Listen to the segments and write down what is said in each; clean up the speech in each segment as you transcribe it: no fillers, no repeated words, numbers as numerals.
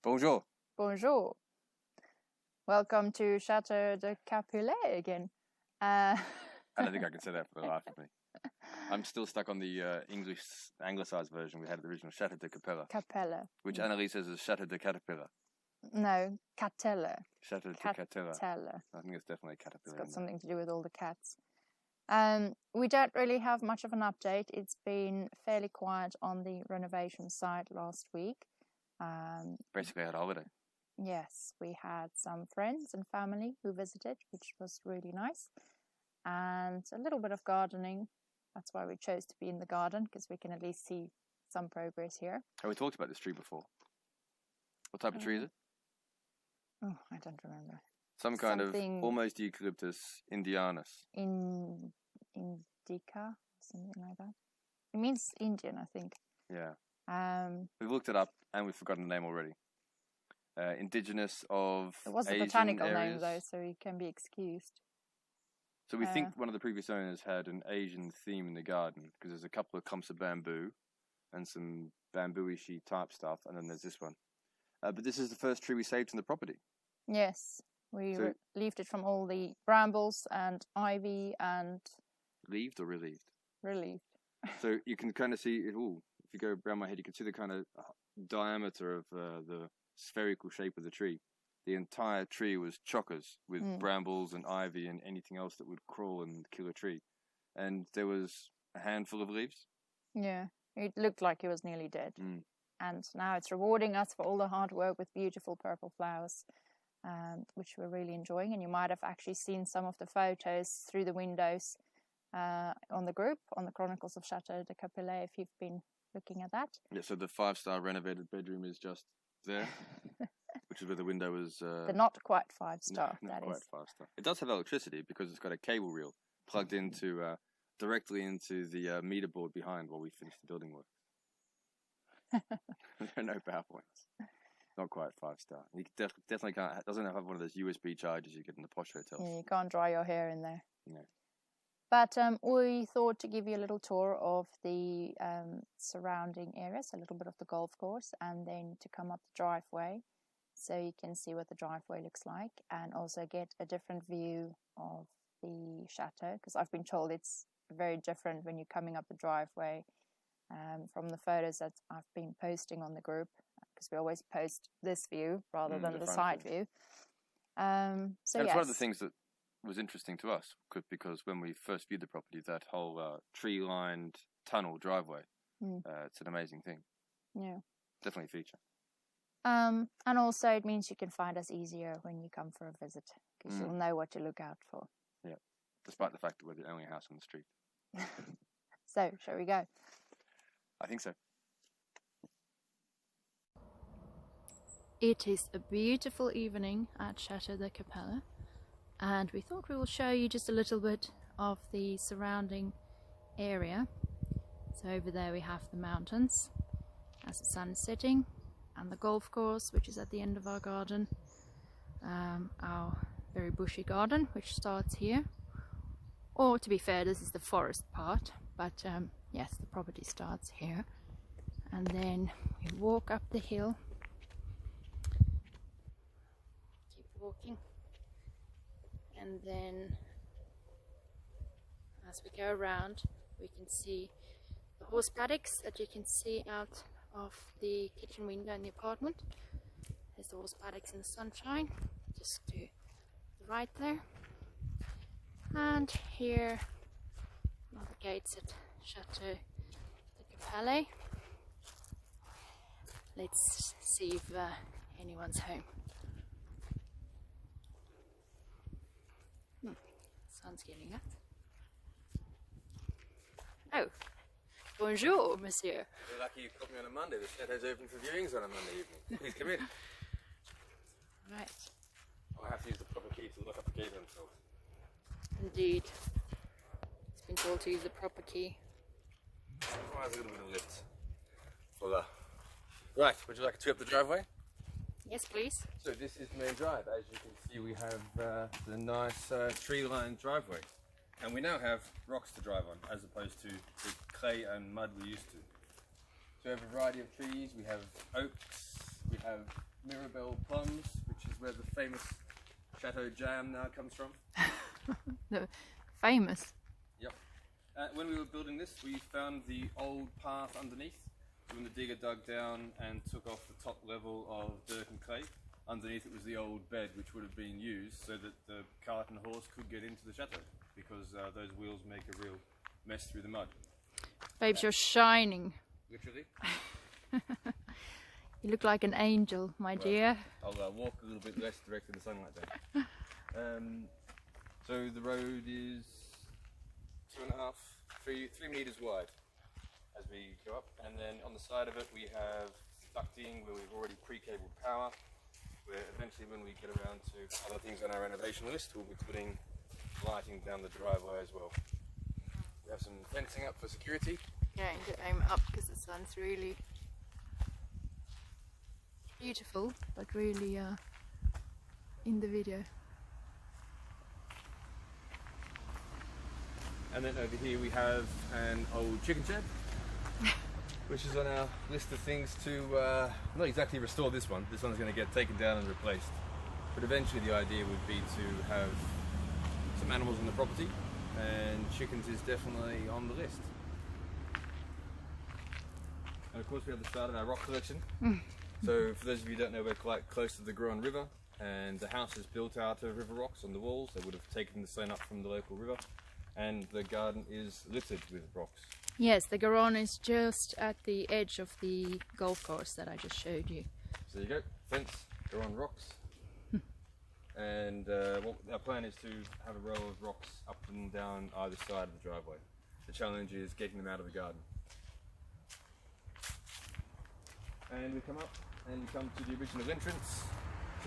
Bonjour. Bonjour. Welcome to Chateau de Capulet again. I don't think I can say that for the life of me. I'm still stuck on the English anglicised version. We had the original Chateau de Capella. Capella. Which Annalise says is Chateau de Caterpillar. No, Catella. Chateau de Catella. Catella. I think it's definitely a caterpillar. It's got something to do with all the cats. We don't really have much of an update. It's been fairly quiet on the renovation side last week. Basically, I had a holiday. Yes, we had some friends and family who visited, which was really nice. And a little bit of gardening. That's why we chose to be in the garden, because we can at least see some progress here. Have we talked about this tree before? What type of tree is it? Oh, I don't remember. Some kind of almost Eucalyptus indianus. Indica, something like that. It means Indian, I think. Yeah. We've looked it up and we've forgotten the name already. Indigenous of It was Asian a botanical areas. name though, so you can be excused. So we think one of the previous owners had an Asian theme in the garden, because there's a couple of clumps of bamboo and some bamboo-ishy type stuff, and then there's this one. But this is the first tree we saved in the property. Yes, we relieved it from all the brambles and ivy and... Leaved or relieved? Relieved. So you can kind of see it all. If you go around my head, you can see the kind of diameter of the spherical shape of the tree. The entire tree was chockers with brambles and ivy and anything else that would crawl and kill a tree. And there was a handful of leaves. Yeah, it looked like it was nearly dead. And now it's rewarding us for all the hard work with beautiful purple flowers, which we're really enjoying. And you might have actually seen some of the photos through the windows on the group, on the Chronicles of Chateau de Capulet, if you've been looking at that. Yeah, so the 5-star renovated bedroom is just there, which is where the window was... the not quite 5-star, no, that not is. quite 5-star. It does have electricity because it's got a cable reel plugged into directly into the meter board behind while we finish the building work. There are no power points. Not quite 5-star. You definitely can't. It doesn't have one of those USB chargers you get in the posh hotels. Yeah, you can't dry your hair in there. No. But we thought to give you a little tour of the surrounding areas, a little bit of the golf course, and then to come up the driveway so you can see what the driveway looks like, and also get a different view of the chateau, because I've been told it's very different when you're coming up the driveway from the photos that I've been posting on the group, because we always post this view rather than the side view. So it's one of the things that was interesting to us, because when we first viewed the property, that whole tree-lined tunnel driveway, it's an amazing thing. Yeah, definitely a feature. And also it means you can find us easier when you come for a visit, because you'll know what to look out for. Yeah, despite the fact that we're the only house on the street. So, shall we go? I think so. It is a beautiful evening at Chateau de Capella, and we thought we will show you just a little bit of the surrounding area. So over there we have the mountains as the sun is setting, and the golf course, which is at the end of our garden, our very bushy garden, which starts here. Or to be fair, this is the forest part, but yes, the property starts here, and then we walk up the hill, keep walking, and then as we go around we can see the horse paddocks that you can see out of the kitchen window in the apartment. There's the horse paddocks in the sunshine, just to the right there. And here are the gates at Chateau de Capella. Let's see if anyone's home. Sun's getting up. Oh, bonjour, monsieur. You're lucky you caught me on a Monday. The Chatteau's open for viewings on a Monday evening. Please come in. Right. I'll have to use the proper key to lock up the gate themselves. Indeed. It's been told to use the proper key. Requires a little bit of lift. Voila. Right, would you like to tour up the driveway? Yes, please. So this is the main drive. As you can see, we have the nice tree-lined driveway. And we now have rocks to drive on, as opposed to the clay and mud we used to. So we have a variety of trees. We have oaks, we have Mirabelle plums, which is where the famous Chateau jam now comes from. The famous. Yep. When we were building this, we found the old path underneath. So when the digger dug down and took off the top level of dirt and clay, underneath it was the old bed, which would have been used so that the cart and horse could get into the chateau, because those wheels make a real mess through the mud. Babes, you're shining. Literally. You look like an angel, my dear. I'll walk a little bit less direct in the sunlight then. So the road is 2.5, 3 meters wide as we go up, and then on the side of it we have ducting where we've already pre-cabled power, where eventually when we get around to other things on our renovation list we'll be putting lighting down the driveway as well. We have some fencing up for security. Yeah, and aim up because the sun's really beautiful, but really in the video. And then over here we have an old chicken shed, which is on our list of things to not exactly restore this one. This one's going to get taken down and replaced. But eventually the idea would be to have some animals on the property, and chickens is definitely on the list. And of course we have the start of our rock collection. So for those of you who don't know, we're quite close to the Garonne River, and the house is built out of river rocks on the walls. They would have taken the stone up from the local river, and the garden is littered with rocks. Yes, the Garonne is just at the edge of the golf course that I just showed you. So there you go, fence, Garonne rocks. And what our plan is to have a row of rocks up and down either side of the driveway. The challenge is getting them out of the garden. And we come up and come to the original entrance.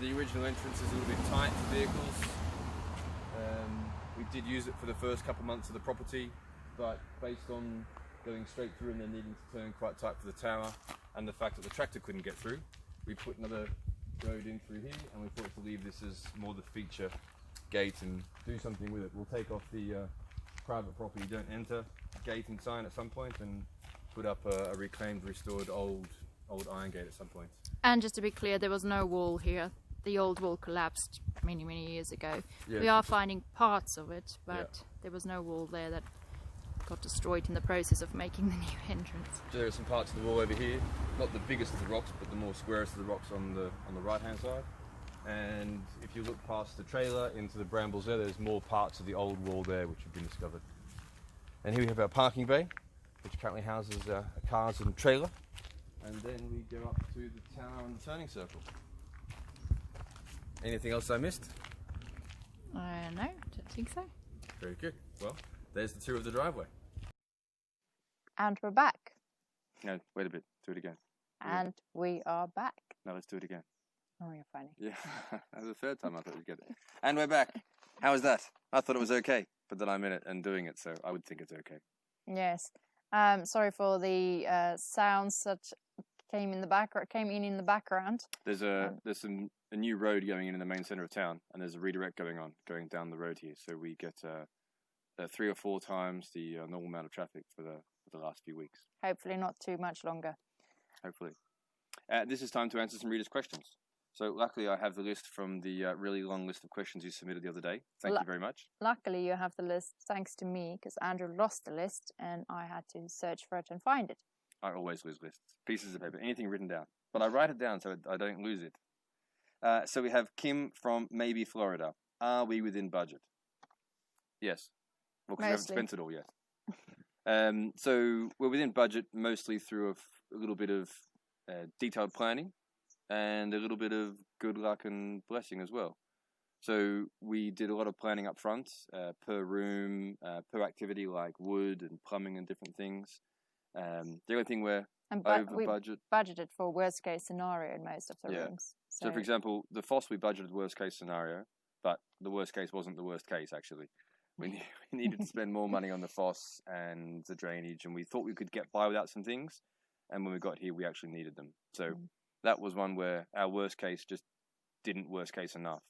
The original entrance is a little bit tight for vehicles. We did use it for the first couple of months of the property, but based on going straight through and then needing to turn quite tight for the tower, and the fact that the tractor couldn't get through, we put another road in through here, and we thought to leave this as more the feature gate and do something with it. We'll take off the private property don't enter gate and sign at some point, and put up a reclaimed, restored old iron gate at some point. And just to be clear, there was no wall here. The old wall collapsed many years ago. Yeah, we are finding parts of it, but there was no wall there that got destroyed in the process of making the new entrance. So there are some parts of the wall over here, not the biggest of the rocks, but the more squarest of the rocks on the right hand side. And if you look past the trailer into the brambles there's more parts of the old wall there which have been discovered. And here we have our parking bay, which currently houses cars and trailer. And then we go up to the tower and the turning circle. Anything else I missed? No, don't think so. Very good. Well, there's the tour of the driveway. And we're back. No, wait a bit. Do it again. And we are back. No, let's do it again. Oh, you're funny. Yeah, that was the third time I thought we'd get it. And we're back. How was that? I thought it was okay, but then I'm in it and doing it, so I would think it's okay. Yes. Sorry for the sounds that came in the background. There's a new road going in the main centre of town, and there's a redirect going down the road here. So we get 3 or 4 times the normal amount of traffic for the last few weeks. Hopefully not too much longer. Hopefully. This is time to answer some readers' questions. So luckily I have the list from the really long list of questions you submitted the other day. Thank you very much. Luckily you have the list thanks to me, because Andrew lost the list and I had to search for it and find it. I always lose lists. Pieces of paper, anything written down. But I write it down so I don't lose it. So we have Kim from maybe Florida. Are we within budget? Yes. Well, because we haven't spent it all yet. So we're within budget mostly through a little bit of detailed planning and a little bit of good luck and blessing as well. So we did a lot of planning up front, per room, per activity like wood and plumbing and different things. The only thing we're over budget. Budgeted for worst case scenario in most of the rooms. So for example, the FOSS we budgeted worst case scenario, but the worst case wasn't the worst case actually. We needed to spend more money on the FOSS and the drainage, and we thought we could get by without some things. And when we got here, we actually needed them. So that was one where our worst case just didn't worst case enough.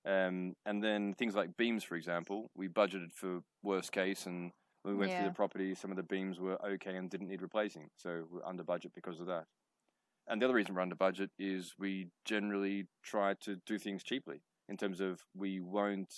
And then things like beams, for example, we budgeted for worst case, and when we went through the property, some of the beams were okay and didn't need replacing. So we're under budget because of that. And the other reason we're under budget is we generally try to do things cheaply. In terms of we won't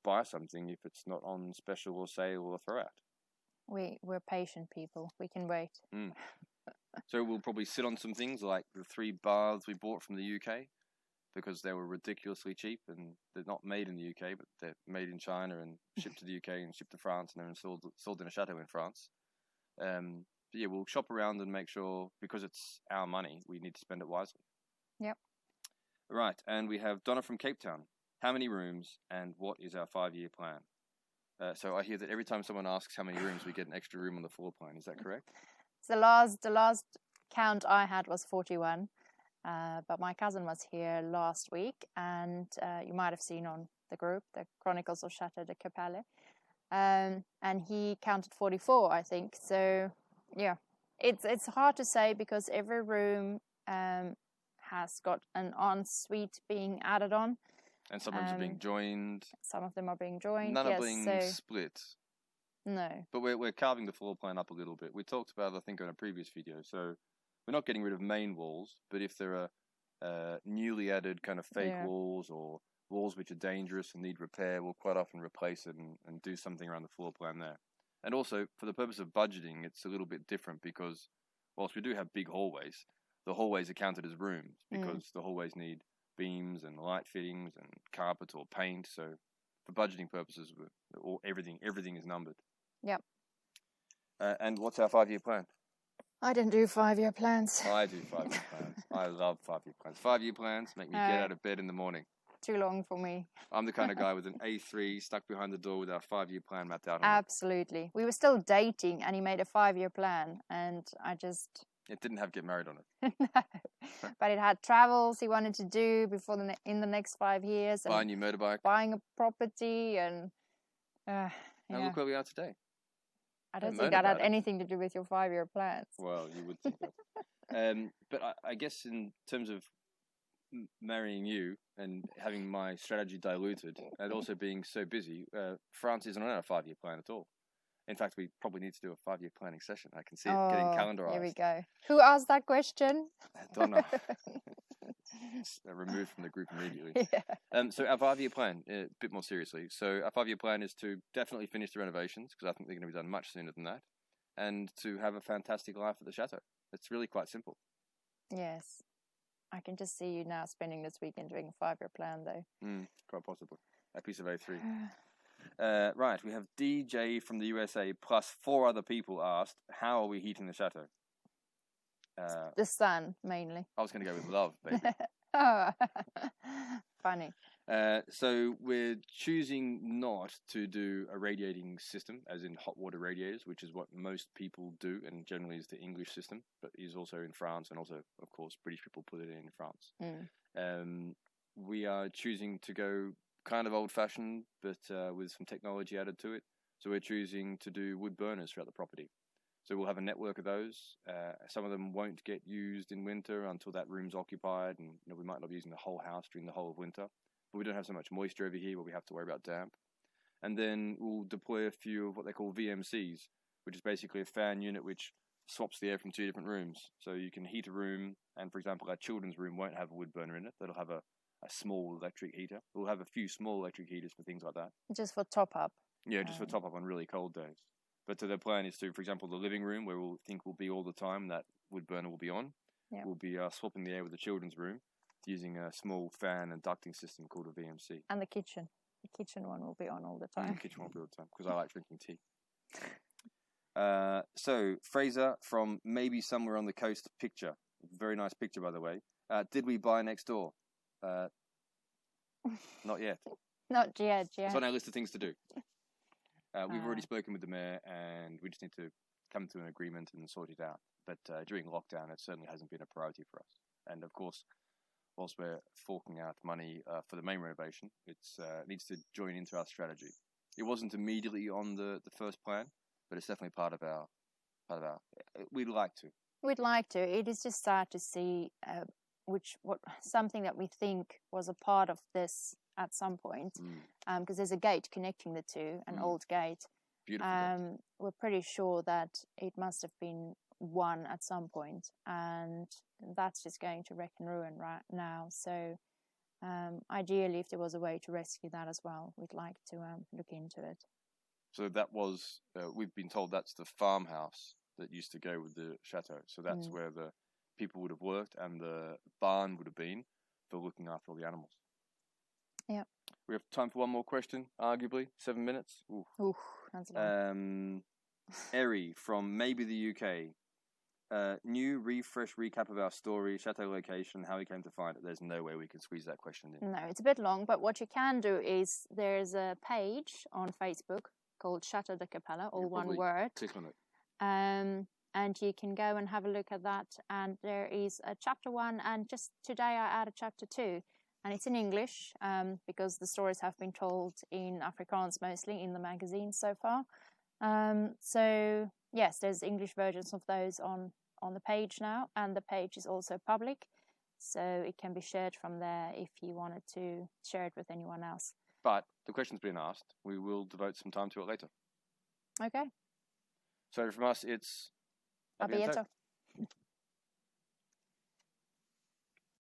buy something if it's not on special or sale or throwout. We're patient people. We can wait. So we'll probably sit on some things like the 3 baths we bought from the UK because they were ridiculously cheap and they're not made in the UK, but they're made in China and shipped to the UK and shipped to France and then sold in a chateau in France. But yeah, we'll shop around and make sure, because it's our money, we need to spend it wisely. Yep. Right, and we have Donna from Cape Town. How many rooms and what is our 5-year plan? So I hear that every time someone asks how many rooms, we get an extra room on the floor plan. Is that correct? The last count I had was 41, but my cousin was here last week, and you might have seen on the group, the Chronicles of Chateau de Capelle, and he counted 44, I think. So yeah, it's hard to say because every room has got an ensuite being added on. And some rooms are being joined. Some of them are being joined. None are being split. No. But we're carving the floor plan up a little bit. We talked about it, I think, on a previous video. So we're not getting rid of main walls, but if there are newly added kind of fake walls or walls which are dangerous and need repair, we'll quite often replace it and do something around the floor plan there. And also, for the purpose of budgeting, it's a little bit different because whilst we do have big hallways, the hallways are counted as rooms because the hallways need beams and light fittings and carpet or paint. So for budgeting purposes, everything is numbered. Yep. And what's our 5-year plan? I didn't do 5-year plans. I do 5-year plans. I love 5-year plans. 5-year plans make me get out of bed in the morning. Too long for me. I'm the kind of guy with an A3 stuck behind the door with our 5-year plan mapped out. Absolutely. We were still dating and he made a 5-year plan and I just... It didn't have get married on it. No. But it had travels he wanted to do before in the next 5 years. Buy a new motorbike. Buying a property and... And look where we are today. I don't think that had anything to do with your 5-year plans. Well, you would think that. But I guess in terms of marrying you and having my strategy diluted and also being so busy, France isn't on our 5-year plan at all. In fact, we probably need to do a 5-year planning session. I can see it getting calendarized. Here we go. Who asked that question? Donna. Removed from the group immediately. Yeah. So our 5-year plan, a bit more seriously. So our 5-year plan is to definitely finish the renovations because I think they're going to be done much sooner than that, and to have a fantastic life at the chateau. It's really quite simple. Yes. I can just see you now spending this weekend doing a 5-year plan, though. Quite possibly. A piece of A3. Right, we have DJ from the USA plus 4 other people asked, how are we heating the chateau? The sun, mainly. I was going to go with love, baby. Oh, funny. So we're choosing not to do a radiating system, as in hot water radiators, which is what most people do, and generally is the English system, but is also in France, and also, of course, British people put it in France. We are choosing to go kind of old-fashioned, but with some technology added to it. So we're choosing to do wood burners throughout the property. So we'll have a network of those. Some of them won't get used in winter until that room's occupied, and we might not be using the whole house during the whole of winter. But we don't have so much moisture over here where we have to worry about damp. And then we'll deploy a few of what they call VMCs, which is basically a fan unit which swaps the air from 2 different rooms. So you can heat a room, and for example, our children's room won't have a wood burner in it. That'll have a small electric heater. We'll have a few small electric heaters for things like that. Just for top up. Yeah, just for top up on really cold days. But the plan is to, for example, the living room where we'll be all the time, that wood burner will be on. Yep. We'll be swapping the air with the children's room using a small fan and ducting system called a VMC. And the kitchen. The kitchen one will be on all the time. And the kitchen will be all the time because I like drinking tea. So, Fraser from Maybe Somewhere on the Coast picture. Very nice picture, by the way. Did we buy next door? Not yet. Not yet, yeah. It's on our list of things to do. We've already spoken with the mayor, and we just need to come to an agreement and sort it out. But during lockdown, it certainly hasn't been a priority for us. And of course, whilst we're forking out money for the main renovation, it needs to join into our strategy. It wasn't immediately on the first plan, but it's definitely part of our. We'd like to. We'd like to. It is just sad to see something that we think was a part of this at some point, because there's a gate connecting the two, an old gate. Beautiful. We're pretty sure that it must have been one at some point, and that's just going to wreck and ruin right now. So ideally, if there was a way to rescue that as well, we'd like to look into it. So that was, we've been told that's the farmhouse that used to go with the chateau. So that's where the people would have worked, and the barn would have been for looking after all the animals. Yeah. We have time for one more question, arguably. 7 minutes. Ooh, that's long. Eri from maybe the UK. New refresh recap of our story, chateau location, how we came to find it. There's no way we can squeeze that question in. No, it's a bit long, but what you can do is there's a page on Facebook called Chateau de Capella, all one word. Click on it. And you can go and have a look at that. And there is a chapter 1, and just today I added chapter 2. And it's in English because the stories have been told in Afrikaans mostly in the magazine so far. So yes, there's English versions of those on the page now, and the page is also public, so it can be shared from there if you wanted to share it with anyone else. But the question's been asked. We will devote some time to it later. Okay. So from us, it's A bientôt.